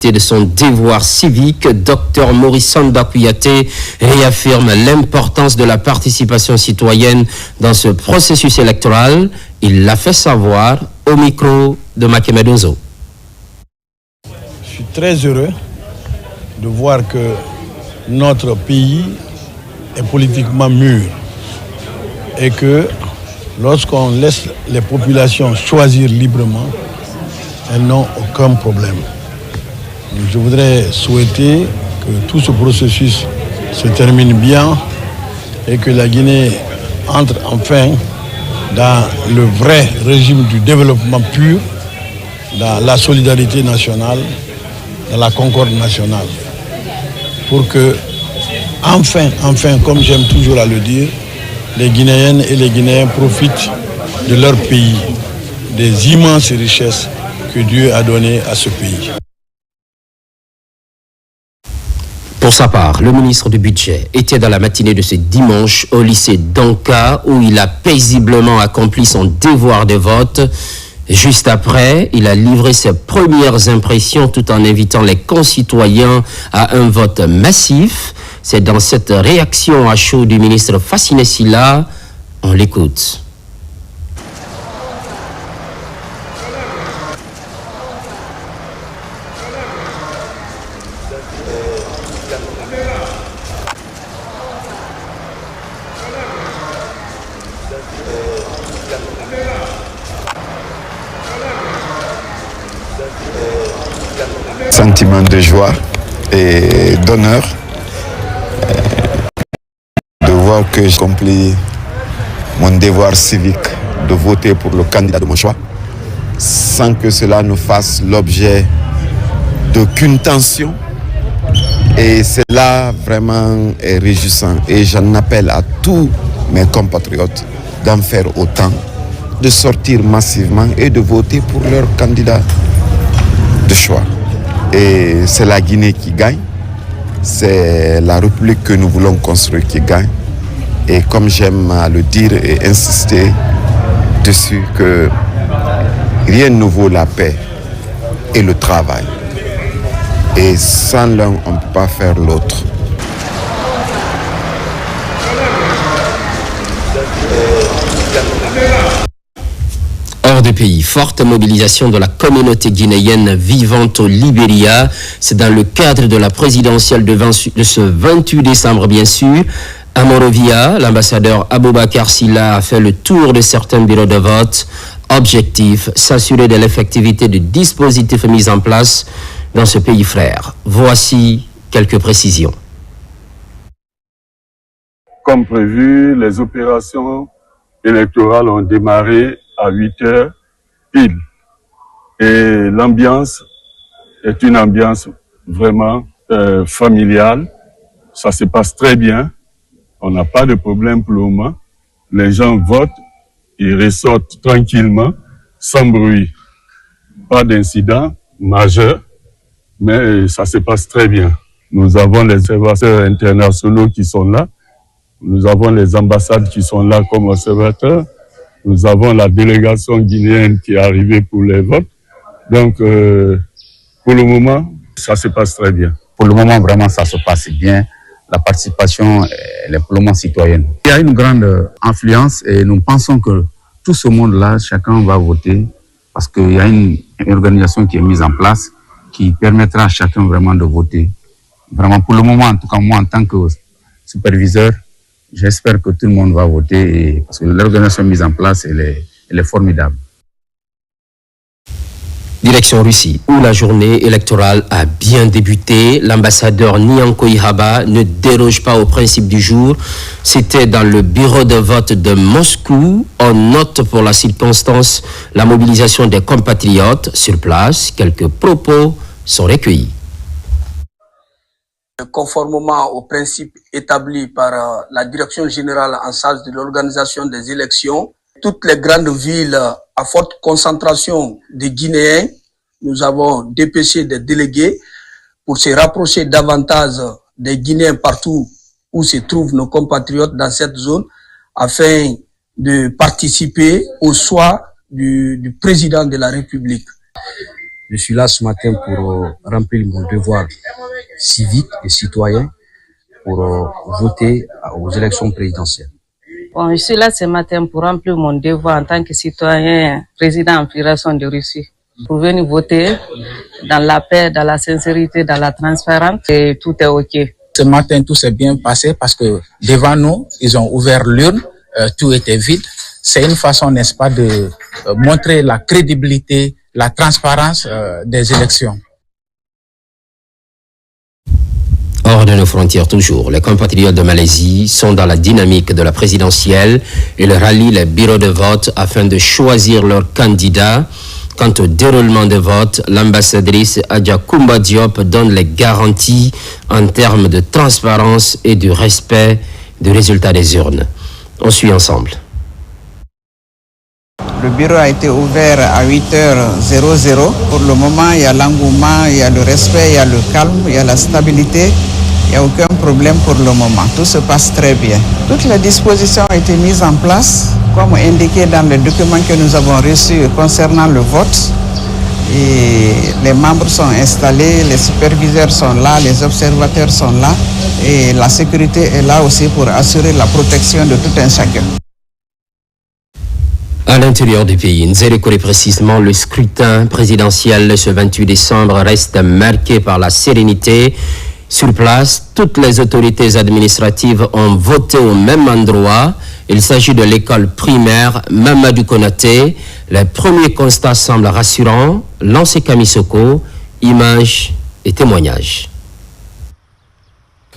De son devoir civique, Dr Maurice Sanda Kouyaté réaffirme l'importance de la participation citoyenne dans ce processus électoral. Il l'a fait savoir au micro de Makeme Donzo. Je suis très heureux de voir que notre pays est politiquement mûr et que lorsqu'on laisse les populations choisir librement, elles n'ont aucun problème. Je voudrais souhaiter que tout ce processus se termine bien et que la Guinée entre enfin dans le vrai régime du développement pur, dans la solidarité nationale, dans la concorde nationale. Pour que, enfin, comme j'aime toujours à le dire, les Guinéennes et les Guinéens profitent de leur pays, des immenses richesses que Dieu a données à ce pays. Pour sa part, le ministre du Budget était dans la matinée de ce dimanche au lycée d'Anka où il a paisiblement accompli son devoir de vote. Juste après, il a livré ses premières impressions tout en invitant les concitoyens à un vote massif. C'est dans cette réaction à chaud du ministre Fassine Silla, on l'écoute. Sentiment de joie et d'honneur de voir que j'ai accompli mon devoir civique de voter pour le candidat de mon choix sans que cela ne fasse l'objet d'aucune tension, et cela vraiment est réjouissant et j'en appelle à tous mes compatriotes d'en faire autant, de sortir massivement et de voter pour leur candidat de choix. Et c'est la Guinée qui gagne, c'est la République que nous voulons construire qui gagne. Et comme j'aime à le dire et insister dessus, que rien ne vaut la paix et le travail. Et sans l'un, on ne peut pas faire l'autre. Hors de pays, forte mobilisation de la communauté guinéenne vivant au Libéria. C'est dans le cadre de la présidentielle de ce 28 décembre, bien sûr. À Monrovia, l'ambassadeur Aboubakar Silla a fait le tour de certains bureaux de vote. Objectif, s'assurer de l'effectivité du dispositif mis en place dans ce pays frère. Voici quelques précisions. Comme prévu, les opérations électorales ont démarré à 8h pile. Et l'ambiance est une ambiance vraiment familiale. Ça se passe très bien. On n'a pas de problème pour le moment. Les gens votent, ils ressortent tranquillement, sans bruit. Pas d'incident majeur, mais ça se passe très bien. Nous avons les observateurs internationaux qui sont là. Nous avons les ambassades qui sont là comme observateurs. Nous avons la délégation guinéenne qui est arrivée pour les votes. Donc, pour le moment, ça se passe très bien. Pour le moment, vraiment, ça se passe bien. La participation, elle est pour le moment citoyenne. Il y a une grande influence et nous pensons que tout ce monde-là, chacun va voter parce qu'il y a une organisation qui est mise en place qui permettra à chacun vraiment de voter. Vraiment, pour le moment, en tout cas, moi, en tant que superviseur, j'espère que tout le monde va voter parce que l'organisation mise en place, elle est formidable. Direction Russie, où la journée électorale a bien débuté. L'ambassadeur Nyanko Ihaba ne déroge pas au principe du jour. C'était dans le bureau de vote de Moscou. On note pour la circonstance la mobilisation des compatriotes sur place. Quelques propos sont recueillis. Conformément aux principes établis par la direction générale en charge de l'organisation des élections, toutes les grandes villes à forte concentration de Guinéens, nous avons dépêché des délégués pour se rapprocher davantage des Guinéens partout où se trouvent nos compatriotes dans cette zone afin de participer au choix du président de la République. Je suis là ce matin pour remplir mon devoir civique et citoyen pour voter aux élections présidentielles. Bon, je suis là ce matin pour remplir mon devoir en tant que citoyen résident en Fédération de Russie, pour venir voter dans la paix, dans la sincérité, dans la transparence, et tout est OK. Ce matin, tout s'est bien passé parce que devant nous, ils ont ouvert l'urne, tout était vide. C'est une façon, n'est-ce pas, de montrer la crédibilité, la transparence des élections. Hors de nos frontières toujours, les compatriotes de Malaisie sont dans la dynamique de la présidentielle. Ils rallient les bureaux de vote afin de choisir leur candidat. Quant au déroulement de vote, l'ambassadrice Adja Koumba Diop donne les garanties en termes de transparence et de respect du résultat des urnes. On suit ensemble. Le bureau a été ouvert à 8h00. Pour le moment, il y a l'engouement, il y a le respect, il y a le calme, il y a la stabilité. Il n'y a aucun problème pour le moment. Tout se passe très bien. Toutes les dispositions ont été mises en place, comme indiqué dans le document que nous avons reçu concernant le vote. Et les membres sont installés, les superviseurs sont là, les observateurs sont là. Et la sécurité est là aussi pour assurer la protection de tout un chacun. À l'intérieur du pays, Nzérékoré précisément, le scrutin présidentiel ce 28 décembre reste marqué par la sérénité. Sur place, toutes les autorités administratives ont voté au même endroit. Il s'agit de l'école primaire Mamadou Konaté. Les premiers constats semblent rassurants. Lancé Kamisoko, images et témoignages.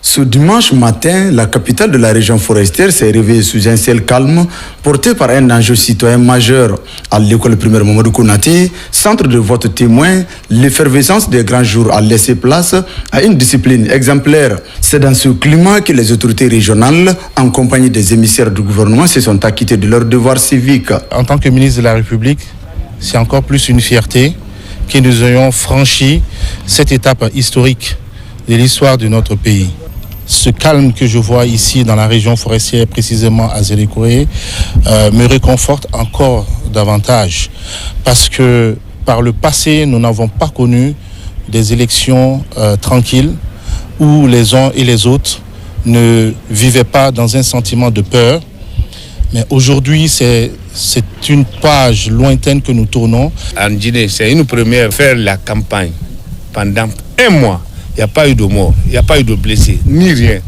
Ce dimanche matin, la capitale de la région forestière s'est réveillée sous un ciel calme, porté par un enjeu citoyen majeur. À l'école primaire Mamadou Konaté, centre de vote témoin, l'effervescence des grands jours a laissé place à une discipline exemplaire. C'est dans ce climat que les autorités régionales, en compagnie des émissaires du gouvernement, se sont acquittés de leur devoir civique. En tant que ministre de la République, c'est encore plus une fierté que nous ayons franchi cette étape historique de l'histoire de notre pays. Ce calme que je vois ici dans la région forestière, précisément à Nzérékoré, me réconforte encore davantage. Parce que par le passé, nous n'avons pas connu des élections tranquilles où les uns et les autres ne vivaient pas dans un sentiment de peur. Mais aujourd'hui, c'est une page lointaine que nous tournons. En Guinée, c'est une première, faire la campagne pendant un mois. Il n'y a pas eu de mort, il n'y a pas eu de blessés, ni rien.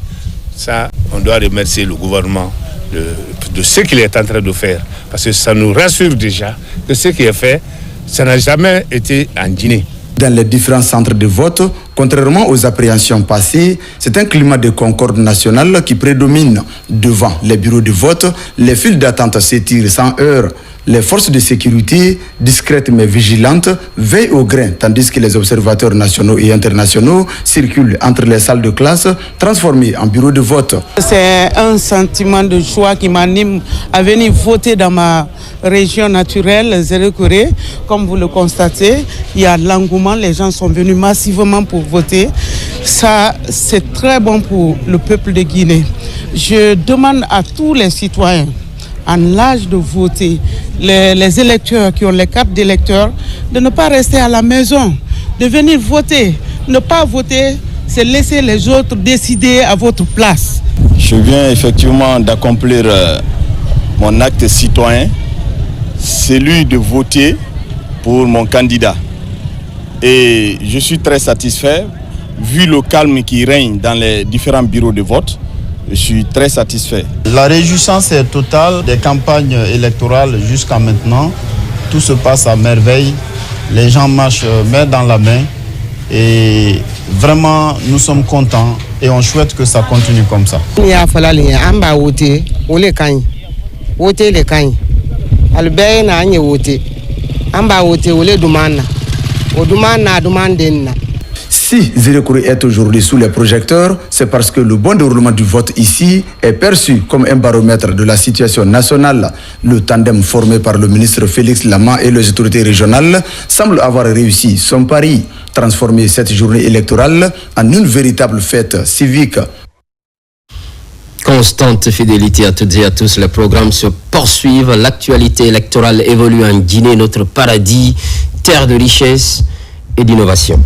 Ça, on doit remercier le gouvernement de ce qu'il est en train de faire. Parce que ça nous rassure déjà que ce qui est fait, ça n'a jamais été en Guinée. Dans les différents centres de vote, contrairement aux appréhensions passées, c'est un climat de concorde nationale qui prédomine. Devant les bureaux de vote, les files d'attente s'étirent sans heurts. Les forces de sécurité, discrètes mais vigilantes, veillent au grain, tandis que les observateurs nationaux et internationaux circulent entre les salles de classe, transformées en bureaux de vote. C'est un sentiment de joie qui m'anime à venir voter dans ma région naturelle, Nzérékoré. Comme vous le constatez, il y a l'engouement, les gens sont venus massivement pour voter. Ça, c'est très bon pour le peuple de Guinée. Je demande à tous les citoyens en l'âge de voter, les électeurs qui ont les cartes d'électeurs, de ne pas rester à la maison, de venir voter. Ne pas voter, c'est laisser les autres décider à votre place. Je viens effectivement d'accomplir mon acte citoyen, celui de voter pour mon candidat. Et je suis très satisfait, vu le calme qui règne dans les différents bureaux de vote. Je suis très satisfait. La réjouissance est totale des campagnes électorales jusqu'à maintenant. Tout se passe à merveille. Les gens marchent main dans la main. Et vraiment, nous sommes contents et on souhaite que ça continue comme ça. Si Nzérékoré est aujourd'hui sous les projecteurs, c'est parce que le bon déroulement du vote ici est perçu comme un baromètre de la situation nationale. Le tandem formé par le ministre Félix Lama et les autorités régionales semble avoir réussi son pari, transformer cette journée électorale en une véritable fête civique. Constante fidélité à toutes et à tous, les programmes se poursuivent. L'actualité électorale évolue en Guinée, notre paradis, terre de richesse. et d'innovation.